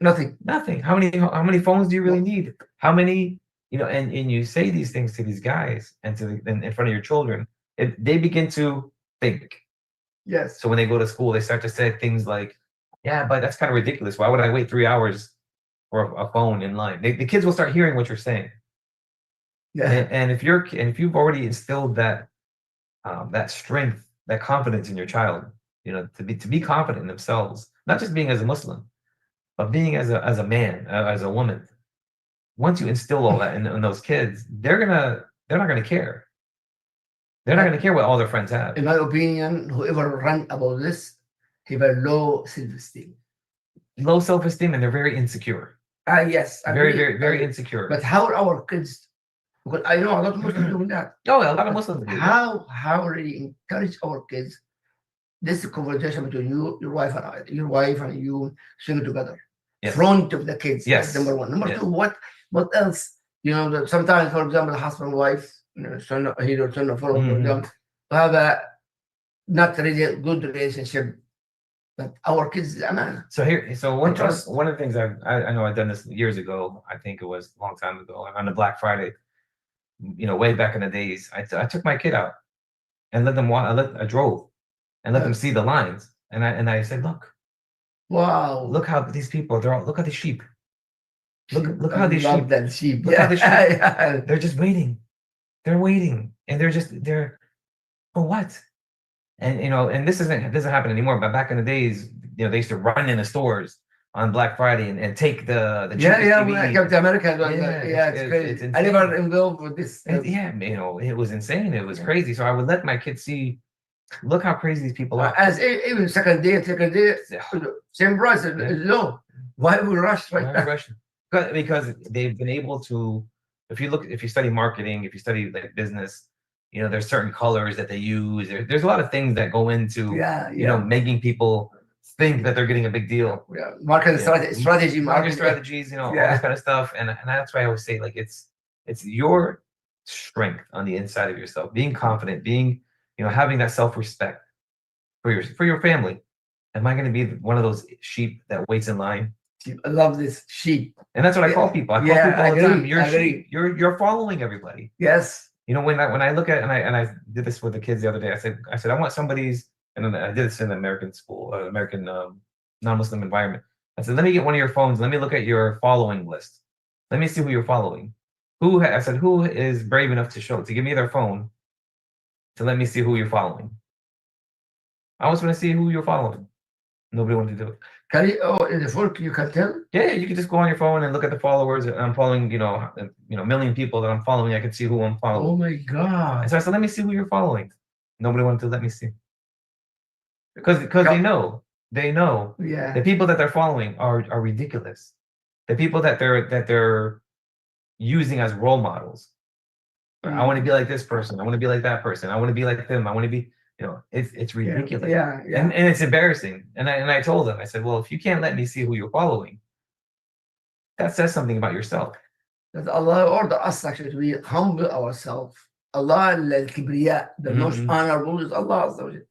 Nothing. How many phones do you really need? How many, and you say these things to these guys and in front of your children, they begin to think. Yes. So when they go to school, they start to say things like, yeah, but that's kind of ridiculous. Why would I wait 3 hours for a phone in line? The kids will start hearing what you're saying. Yeah. And if you've already instilled that strength, that confidence in your child, to be confident in themselves, not just being as a Muslim, but being as a man, as a woman. Once you instill all that in those kids, they're not gonna care. They're not gonna care what all their friends have. In my opinion, whoever ran about this, he have low self-esteem. Low self-esteem, and they're very insecure. Yes. Very insecure. But how are our kids? Because I know a lot of Muslims doing that. Oh, a lot of Muslims do. How really encourage our kids this conversation between your wife and you singing together, front of the kids. Yes. That's number one. Number two, what else? Sometimes, for example, husband and wife, son of them, have a not really good relationship. But our kids, man. So one of the things I know I've done this years ago. I think it was a long time ago on a Black Friday. Way back in the days, I took my kid out and let them walk. I drove and let them see the lines, and I said, look, wow, look how these people look at the sheep. Look how these sheep. Look how the sheep. They're just waiting. They're waiting, and they're for what? And and this doesn't happen anymore. But back in the days, they used to run in the stores on Black Friday and take the Yeah, cheapest yeah. When I TV. came to America, it was, Yeah, it's crazy. it's I never insane. involved with this. Yeah, you know, it was insane. It was Yeah. crazy. So I would let my kids see, look how crazy these people are. As even second day, same price, Yeah. low. Why we rush Why right are we now? rushing? Because they've been able to, if you study marketing, if you study like business, you know, there's certain colors that they use. There's a lot of things that go into, Yeah, you know, yeah. making people think that they're getting a big deal. Yeah. Market Yeah. strategy, Market market strategies, you know, all Yeah. this kind of stuff. And that's why I always say, like, it's your strength on the inside of yourself, being confident, being, you know, having that self-respect for your family. Am I going to be one of those sheep that waits in line? I love this sheep. And that's what I call people. I call people all the time. You're a sheep. You're following everybody. Yes. You know, when I look at, and I did this with the kids the other day. I said I want somebody's, and then I did this in the American school, American non-Muslim environment. I said, let me get one of your phones. Let me look at your following list. Let me see who you're following. I said, who is brave enough to give me their phone to let me see who you're following? I was going to see who you're following. Nobody wanted to do it. Can you? Oh, in the fork you can tell. Yeah, you can just go on your phone and look at the followers. I'm following, a million people that I'm following. I can see who I'm following. Oh my God! And so I said, let me see who you're following. Nobody wanted to let me see because they know Yeah. the people that they're following are ridiculous. The people that they're using as role models. I want to be like this person. I want to be like that person. I want to be like them. I want to be. It's ridiculous. Yeah. And it's embarrassing. And I told them, I said, well, if you can't let me see who you're following, that says something about yourself. That Allah ordered us actually to be humble ourselves. Allah al-kibriya, the most honorable is Allah Azza wa Jal.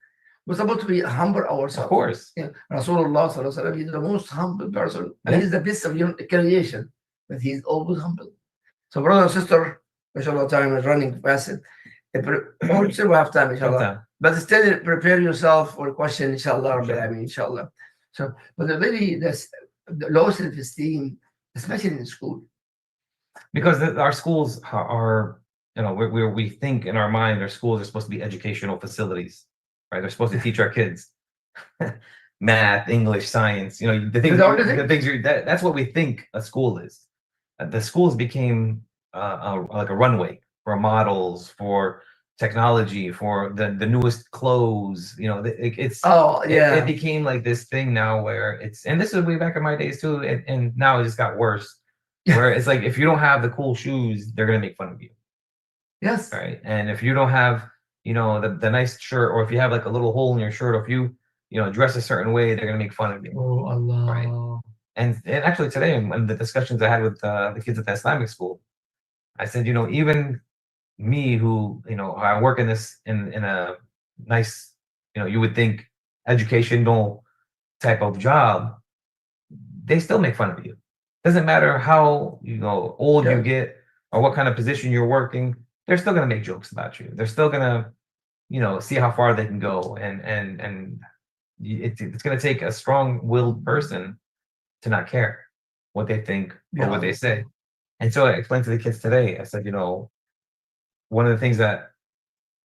We're supposed to be humble ourselves. Of course. Yeah. Rasulullah sallallahu alaihi wasallam, he's the most humble person. And Yeah. he's the best of your creation. But he's always humble. So brother and sister, inshallah, time is running fast. Still we have time, inshallah. But still prepare yourself for a question, inshallah, inshallah. So, but really, the low self-esteem, especially in school. Because our schools are, we think in our mind our schools are supposed to be educational facilities, right? They're supposed to teach our kids math, English, science. The things that's what we think a school is. The schools became like a runway for models, for technology, for the newest clothes. It became like this thing now where and this is way back in my days too, and now it just got worse. Where it's like, if you don't have the cool shoes, they're gonna make fun of you. Yes. Right. And if you don't have, the nice shirt, or if you have like a little hole in your shirt, or if you, dress a certain way, they're gonna make fun of you. Oh Allah. Right. And actually today, in the discussions I had with the kids at the Islamic school, I said, even me, who, I work in a nice, you would think educational type of job, they still make fun of you. Doesn't matter how old you get or what kind of position you're working, they're still gonna make jokes about you. They're still gonna, see how far they can go, and it's gonna take a strong-willed person to not care what they think or what they say. And so I explained to the kids today. I said, one of the things that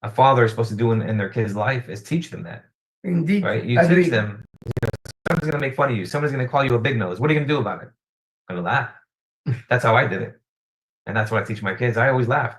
a father is supposed to do in their kid's life is teach them that. Indeed, right? You teach them. Someone's gonna make fun of you. Someone's gonna call you a big nose. What are you gonna do about it? I'm gonna laugh. That's how I did it. And that's what I teach my kids. I always laughed.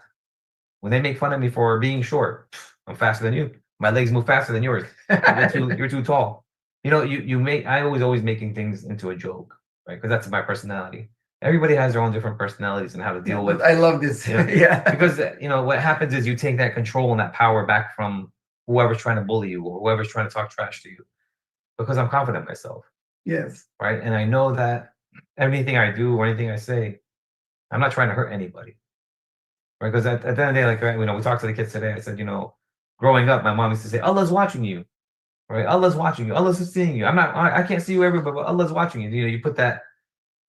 When they make fun of me for being short, I'm faster than you. My legs move faster than yours. You're too tall. I always making things into a joke, right? Because that's my personality. Everybody has their own different personalities and how to deal with. I love this. Because what happens is you take that control and that power back from whoever's trying to bully you or whoever's trying to talk trash to you. Because I'm confident in myself. Yes. Right. And I know that anything I do or anything I say, I'm not trying to hurt anybody. Right. Because at the end of the day, like, we talked to the kids today. I said, growing up, my mom used to say, Allah's watching you. Right. Allah's watching you. Allah's seeing you. I can't see you everywhere, but Allah's watching you. You put that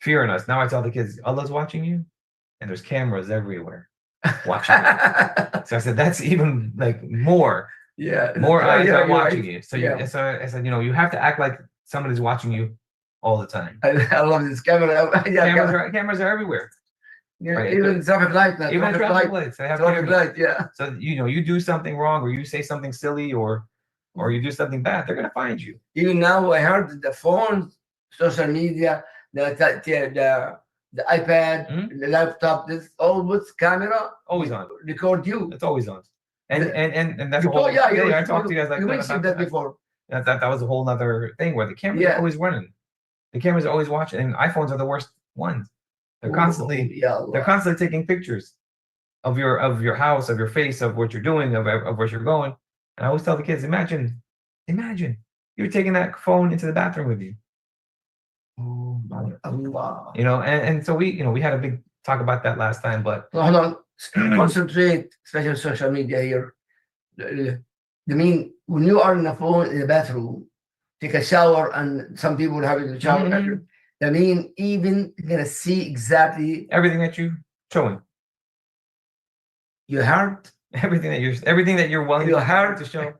fear in us. Now I tell the kids, Allah's watching you. And there's cameras everywhere watching you. So I said, that's even like more. Yeah. More eyes are watching you. So I said, you have to act like somebody's watching you all the time. I love this camera. Cameras are everywhere. Yeah, right? Even traffic light. Even traffic lights. They have traffic light, yeah. So you do something wrong, or you say something silly, or you do something bad, they're gonna find you. Even now, I heard the phones social media, the iPad, Mhm. the laptop, this all with camera Always on. record you. It's always on. And The- and that's a You whole told, yeah, yeah, I talked to you guys like you that mentioned about that before. that was a whole nother thing where the cameras are Yeah. always running. The cameras are always watching, and iPhones are the worst ones. They're Oh, constantly yeah, Allah. they're constantly taking pictures of your house, of your face, of what you're doing, of where you're going. And I always tell the kids, imagine you're taking that phone into the bathroom with you. Oh my Allah. You know, and so we had a big talk about that last time, but No, hold on. Concentrate, especially on social media here. I mean, when you are in the phone in the bathroom, take a shower, and some people have a shower. Mhm. I mean, even you're gonna see exactly everything that you showing, your heart, everything that you're willing your heart. to show.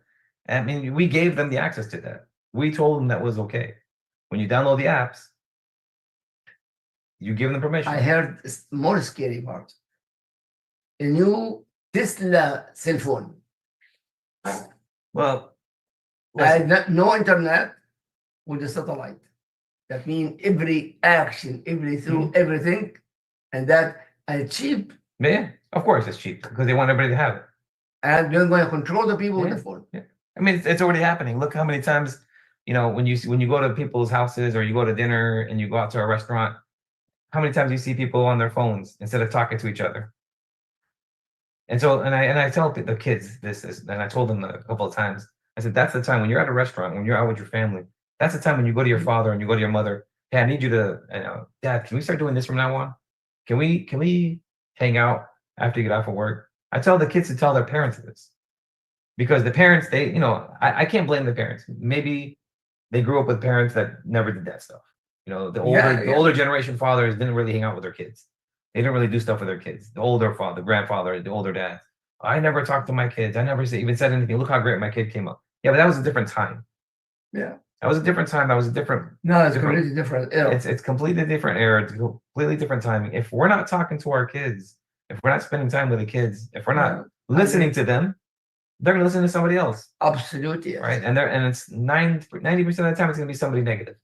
I mean, we gave them the access to that. We told them that was okay. When you download the apps, you give them permission. I heard more scary part. A new Tesla cell phone. Well, And no internet with the satellite. That means every action, everything, and that cheap, yeah, of course it's cheap because they want everybody to have it. and they're going to control the people with the phone. Yeah. I mean, it's already happening. Look how many times, when you go to people's houses or you go to dinner and you go out to a restaurant, how many times you see people on their phones instead of talking to each other. And so, and I tell the kids this, and I told them a couple of times. I said, that's the time when you're at a restaurant, when you're out with your family. That's the time when you go to your father and you go to your mother. Hey, I need you to, Dad, can we start doing this from now on? Can we hang out after you get off of work? I tell the kids to tell their parents this, because the parents, I can't blame the parents. Maybe they grew up with parents that never did that stuff. The older generation fathers didn't really hang out with their kids. They didn't really do stuff with their kids. The older father, the grandfather, the older dad. I never talked to my kids. I never even said anything. Look how great my kid came up. Yeah, but that was a different time. Yeah. That was a different time. That was a different. No, it's completely different era. It's completely different era. It's completely different timing. If we're not talking to our kids, if we're not spending time with the kids, if we're not listening to them, they're gonna listen to somebody else. Absolutely. Yes. Right. And it's 90% of the time it's gonna be somebody negative.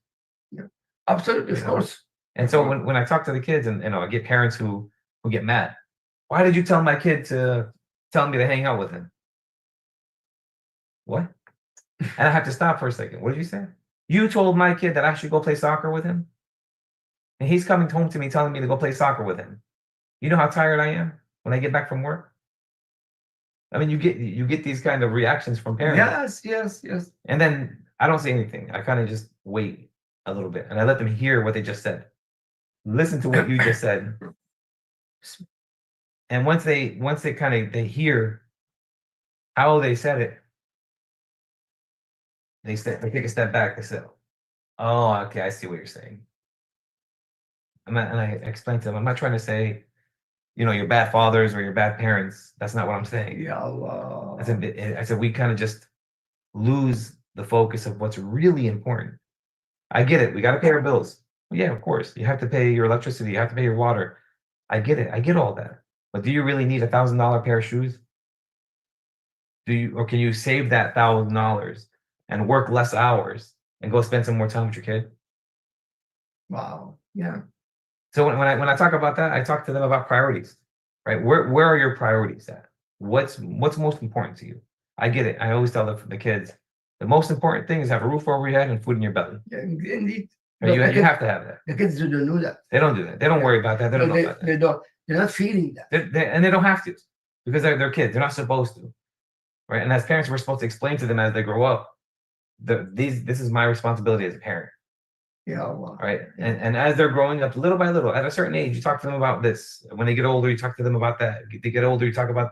Yeah. Absolutely, of course. And so when I talk to the kids and I get parents who get mad, why did you tell my kid to tell me to hang out with him? What? And I have to stop for a second. What did you say? You told my kid that I should go play soccer with him? And he's coming home to me telling me to go play soccer with him. You know how tired I am when I get back from work? I mean, you get these kind of reactions from parents. Yes. And then I don't say anything. I kind of just wait a little bit and I let them hear what they just said. Listen to what you just said. And once they they hear how they said it, they take a step back. They say, "Oh, okay, I see what you're saying." And I explained to them, I'm not trying to say, you're bad fathers or you're bad parents. That's not what I'm saying. Yeah, Allah. I said we kind of just lose the focus of what's really important. I get it. We got to pay our bills. Yeah, of course. You have to pay your electricity. You have to pay your water. I get it. I get all that. But do you really need $1,000 pair of shoes? Or can you save that $1,000 and work less hours and go spend some more time with your kid? Wow. Yeah. So when I talk about that, I talk to them about priorities, right? Where are your priorities at? What's most important to you? I get it. I always tell the kids, the most important thing is have a roof over your head and food in your belly. Yeah, indeed. Right? You have to have that. The kids don't know that. They don't do that. They don't worry about that. They don't know about that. They're not feeling that. And they don't have to, because they're kids. They're not supposed to, right? And as parents, we're supposed to explain to them as they grow up, this is my responsibility as a parent. Yeah, Allah. Right. And as they're growing up little by little, at a certain age, you talk to them about this. When they get older, you talk to them about that. They get older, you talk about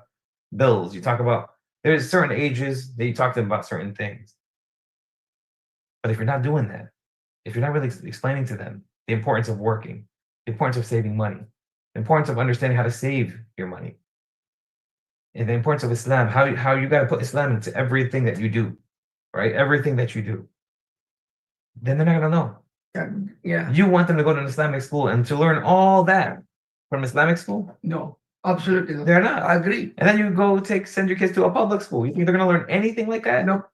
bills. You talk about, there's certain ages that you talk to them about certain things. But if you're not doing that, if you're not really explaining to them the importance of working, the importance of saving money, the importance of understanding how to save your money, and the importance of Islam, how you got to put Islam into everything that you do, right? Everything that you do, then they're not going to know. Yeah. You want them to go to an Islamic school and to learn all that from Islamic school? No, absolutely not. They're not. I agree. And then you go send your kids to a public school. You think they're going to learn anything like that? No.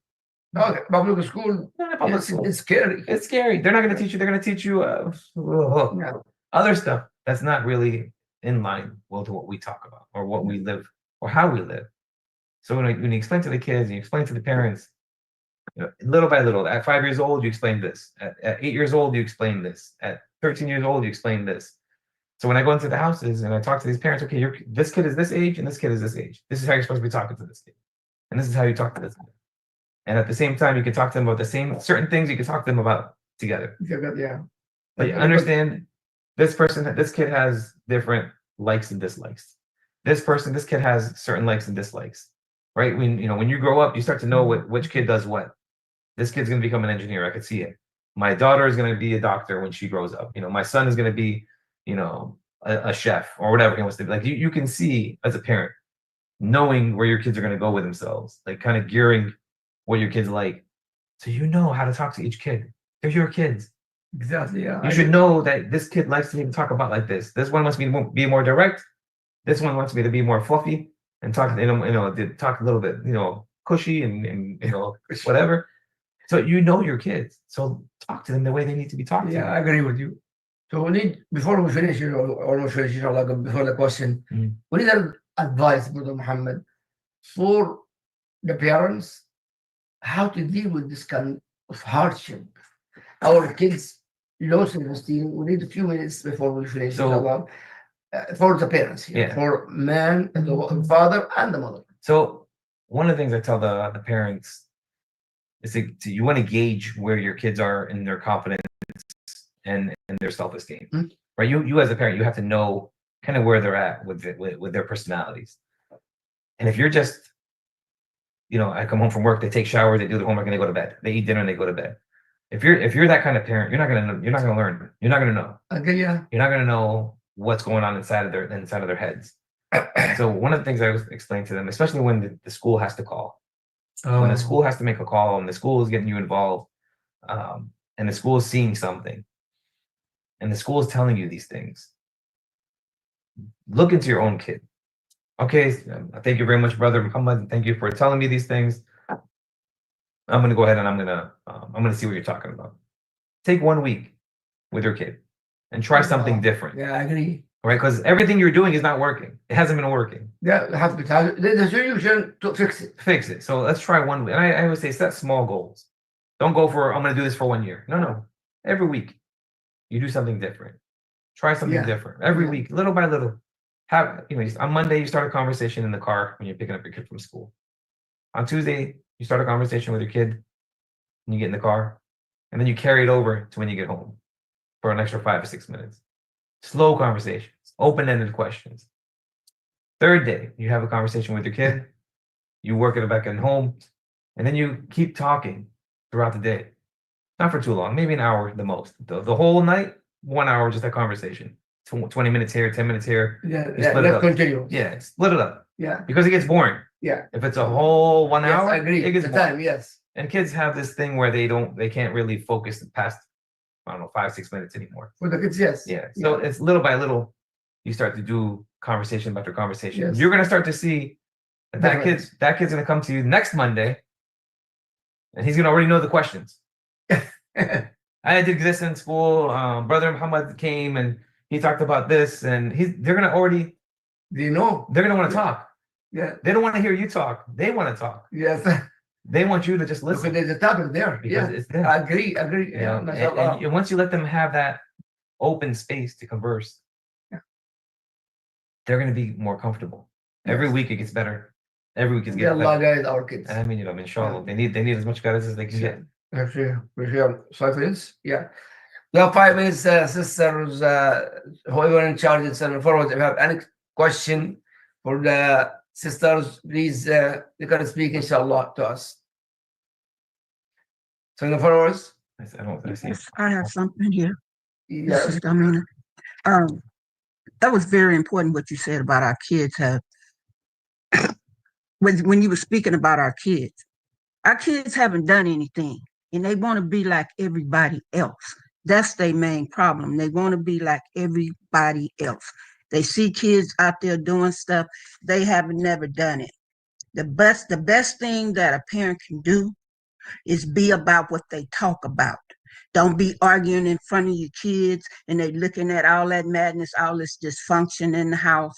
No, public school, Not a public it's, school. it's scary. It's scary. They're not going to teach you. They're going to teach you Yeah. other stuff that's not really in line with what we talk about or what we live or how we live. So when you explain to the kids, you explain to the parents, little by little. At 5 years old, you explain this. At 8 years old, you explain this. At 13 years old, you explain this. So when I go into the houses and I talk to these parents, okay, this kid is this age and this kid is this age. This is how you're supposed to be talking to this kid, and this is how you talk to this kid. And at the same time, you can talk to them about the same certain things you can talk to them about together. Yeah. But you understand this kid has different likes and dislikes. This kid has certain likes and dislikes, right? When you grow up, you start to know which kid does what. This kid's gonna become an engineer. I could see it. My daughter is gonna be a doctor when she grows up. My son is gonna be, a chef or whatever he wants to be. Like you can see as a parent, knowing where your kids are gonna go with themselves, like kind of gearing what your kids like. So you know how to talk to each kid. They're your kids. Exactly. Yeah. You should know that this kid likes to talk about like this. This one wants me to be more direct. This one wants me to be more fluffy and talk, talk a little bit, cushy and whatever. So your kids. So talk to them the way they need to be talked to. Yeah, I agree with you. So we need, before we finish, almost finish, before the question, we need advice, Brother Muhammad, for the parents, how to deal with this kind of hardship. Our kids low self-esteem. We need a few minutes before we finish, So- inshallah, for the parents, Yeah. for man, the father, and the mother. So one of the things I tell the parents is you want to gauge where your kids are in their confidence and their self-esteem. Right? You as a parent, you have to know kind of where they're at with their personalities. And if you're just, I come home from work, they take showers, they do their homework, and they go to bed. They eat dinner and they go to bed. If you're that kind of parent, you're not gonna learn. You're not gonna know. Okay, yeah. You're not gonna know what's going on inside of their heads. So one of the things I was explaining to them, especially when the school has to call, when the school has to make a call and the school is getting you involved, and the school is seeing something, and the school is telling you these things, look into your own kid. Okay, thank you very much, Brother Muhammad. Thank you for telling me these things. I'm going to go ahead and I'm going to see what you're talking about. Take 1 week with your kid and try something different. Yeah, I agree. Right? Because everything you're doing is not working. It hasn't been working. Yeah, it has to be. There's a solution to fix it. Fix it. So let's try 1 week. And I always say set small goals. Don't go for, I'm going to do this for 1 year. No. Every week you do something different. Try something different. Every week, little by little. On Monday, you start a conversation in the car when you're picking up your kid from school. On Tuesday, you start a conversation with your kid when you get in the car, and then you carry it over to when you get home for an extra 5 or 6 minutes. Slow conversations, open-ended questions. Third day, you have a conversation with your kid, you work it back at home, and then you keep talking throughout the day. Not for too long, maybe an hour the most. The whole night, 1 hour, just that conversation. 20 minutes here, 10 minutes here. Let's continue. Yeah, split it up. Yeah. Because it gets boring. Yeah. If it's a whole 1 hour, I agree. it gets The boring. time, yes. And kids have this thing where they can't really focus past, 5-6 minutes anymore. For the kids, yes. Yeah. So it's little by little, you start to do conversation after conversation. Yes. You're gonna start to see that kid's gonna come to you next Monday, and he's gonna already know the questions. I did this in school. Brother Muhammad came and he talked about this, and they're gonna already. They know. They're gonna want to talk. Yeah. They don't want to hear you talk. They want to talk. Yes. They want you to just listen. Because there's a topic there. Because it's there. I agree. Yeah. And once you let them have that open space to converse, they're going to be more comfortable. Every week it gets better. Every week it's getting better. Allah guide our kids. I mean, inshallah, they need as much guidance as they can get. We're here 5 minutes. Yeah. We have 5 minutes, sisters. Whoever in charge of Sunnahfollowers, if you have any question for the sisters, please, you can speak, inshallah, to us. Sunnahfollowers? Yes, I have something here. Yeah. Sister Amina. That was very important what you said about our kids have. When you were speaking about our kids haven't done anything and they want to be like everybody else. That's their main problem. They want to be like everybody else. They see kids out there doing stuff. They haven't never done it. The best thing that a parent can do is be about what they talk about. Don't be arguing in front of your kids and they looking at all that madness, all this dysfunction in the house.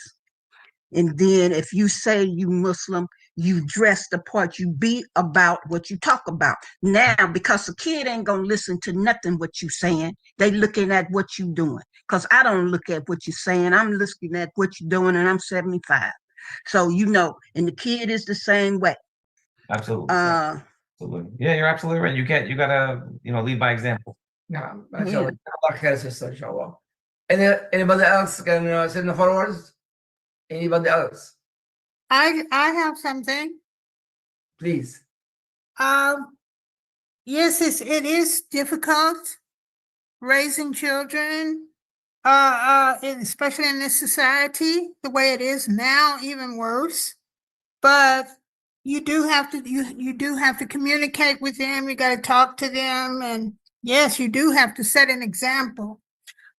And then if you say you Muslim, you dress the part, you be about what you talk about. Now, because a kid ain't gonna listen to nothing what you saying, they looking at what you doing. Because I don't look at what you're saying, I'm looking at what you're doing, and I'm 75. So and the kid is the same way. Absolutely. Absolutely. Yeah, you're absolutely right. You gotta, lead by example. Yeah, mashallah. Allah khair, sister, inshallah. Anybody else can send the followers? Anybody else? I have something. Please. Yes, it is difficult raising children, especially in this society, the way it is now, even worse. But you do have to you do have to communicate with them. You got to talk to them, and yes, you do have to set an example.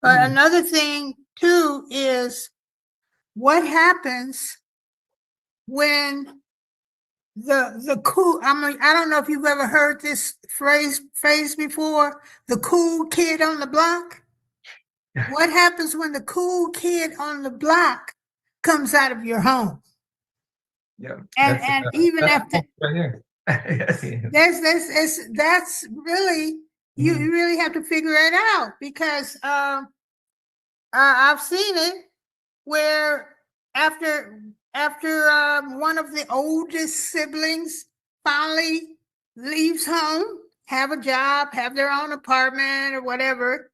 But another thing too is what happens when the cool, I don't know if you've ever heard this phrase before, the cool kid on the block. What happens when the cool kid on the block comes out of your home? Yeah. And even after right here. Yes. that's really, you really have to figure it out, because I've seen it where after one of the oldest siblings finally leaves home, have a job, have their own apartment or whatever,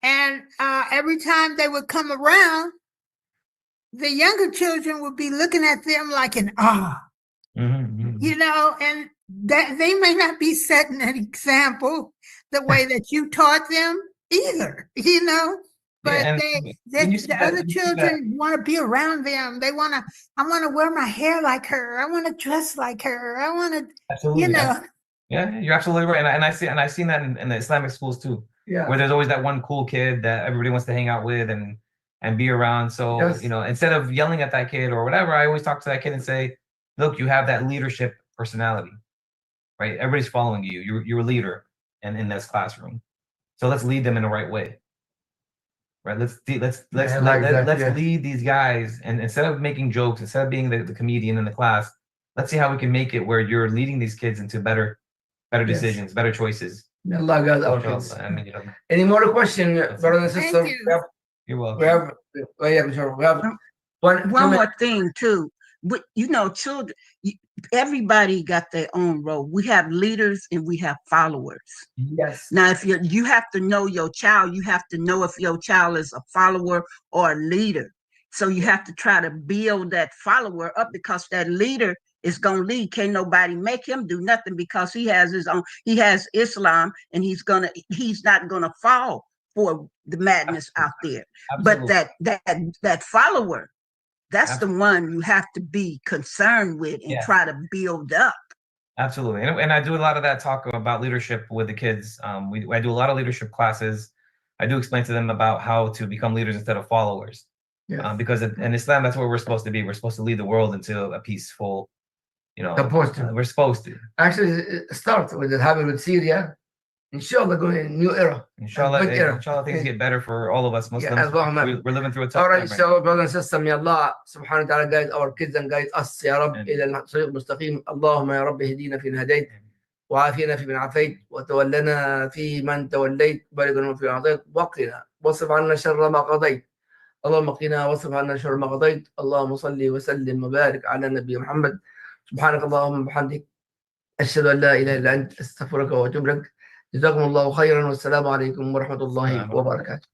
and every time they would come around, the younger children would be looking at them like in awe, and that they may not be setting an example the way that you taught them either, but the other children want to be around them. They want to, I want to wear my hair like her. I want to dress like her. I want to, absolutely. Yeah, you're absolutely right. And I've seen that in the Islamic schools too. Yeah. Where there's always that one cool kid that everybody wants to hang out with and be around. So, Yes. Instead of yelling at that kid or whatever, I always talk to that kid and say, look, you have that leadership personality, right? Everybody's following you. You're a leader in this classroom. So let's lead them in the right way. Right? Let's lead these guys, and instead of making jokes, instead of being the comedian in the class, let's see how we can make it where you're leading these kids into better decisions, better choices. May Allah guide our kids. Any more questions, brothers and sisters? You're welcome. We have one more thing too. But children, everybody got their own role. We have leaders and we have followers. Yes. Now, if you have to know your child, you have to know if your child is a follower or a leader. So you have to try to build that follower up, because that leader is going to lead. Can't nobody make him do nothing, because he has his own. He has Islam, and he's not gonna fall for the madness out there. Absolutely. But that follower, that's Absolutely. The one you have to be concerned with and try to build up. Absolutely. And I do a lot of that talk about leadership with the kids. I do a lot of leadership classes. I do explain to them about how to become leaders instead of followers. Yes. Because in Islam, that's what we're supposed to be. We're supposed to lead the world into a peaceful, we're supposed to. Actually, it starts with what happened with Syria. Inshallah, going in a new era. Inshallah, things get better for all of us Muslims. We're living through a tough time. All right, so brothers and sisters, may Allah subhanahu wa ta'ala guide our kids and guide us, Ya Rabb, إلى الطريق المستقيم. اللهم يا رب اهدينا فيمن هديت وعافينا فيمن عافيت وتولنا فيمن توليت بارك لنا فيما أعطيت وقنا واصرف عنا شر ما قضيت. اللهم قنا واصرف عنا شر ما قضيت. اللهم صل وسلم وبارك على نبي محمد. سبحانك اللهم وبحمدك أشهد أن لا إله إلا أنت أستغفرك وأتوب إليك. جزاكم الله خيرا والسلام عليكم ورحمة الله وبركاته.